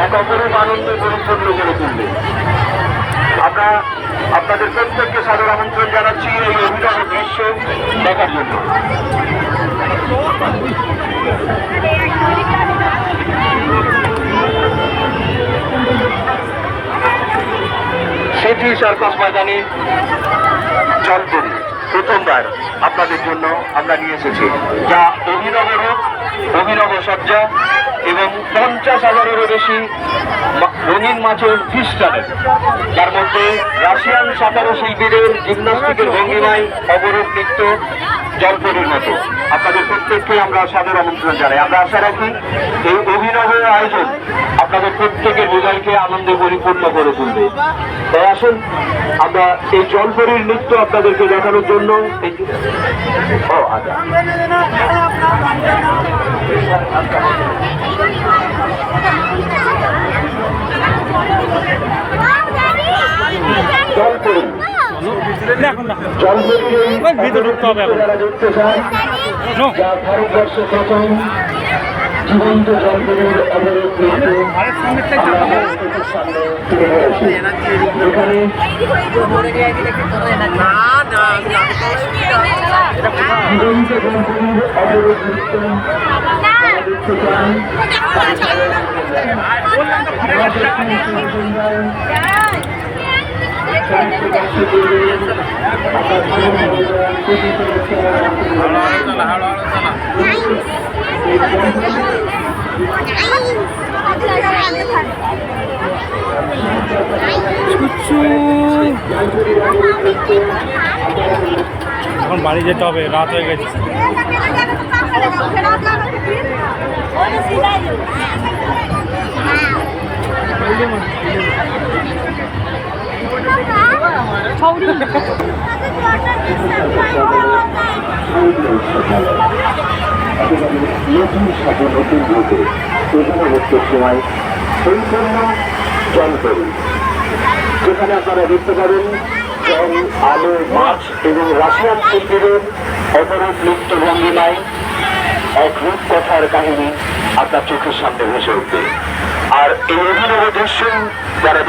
এক অপরূপ আনন্দে পরিপূর্ণ করে তুলবে। আমরা আপনাদের প্রত্যেককে সাদর আমন্ত্রণ জানাচ্ছি এই অভিনব দৃশ্য দেখার জন্য। সিটি সার্কাস ময়দানে জলপরি প্রথমবার আপনাদের জন্য আমরা নিয়ে এসেছি, যা অভিনব রূপ, অভিনব সজ্জা এবং 50,000-এরও বেশি রঙিন মাছের ফিশ টানেল, যার মধ্যে রাশিয়ান সাঁতারু শিল্পীদের জিমন্যাস্টিকের ভঙ্গিমায় অবরূপ নৃত্য জলপরির মতো। আপনাদের প্রত্যেককে আমরা সাদর আমন্ত্রণ জানাই। আমরা আশা রাখি এই অভিনব আয়োজন আপনাদের প্রত্যেকের হৃদয়কে আনন্দে পরিপূর্ণ করে তুলবে। তাই আসুন আমরা এই জলপরির নৃত্য আপনাদেরকে দেখানোর জন্য ভারতবর্ষ প্রথম জীবন্ত জলপরির অবরোধ এখানে জীবন্ত জলপরির অবরোধ নৃত্য দেখতে চান। এখন বাড়ি যেতে হবে, রাত হয়ে গেছে। নতুন সাথে নতুন রূপে অভিনবত্বের সময় পরিপূর্ণ জলপরি, যেখানে আপনারা দেখতে পাবেন জল, আলো, মাছ এবং রাশিয়ান শিল্পীদের অপরূপ নৃত্য ভঙ্গিমায় এক রূপকথার কাহিনী আপনার চোখের সামনে ভেসে উঠবে। আর এই অভিনব দৃশ্য যারা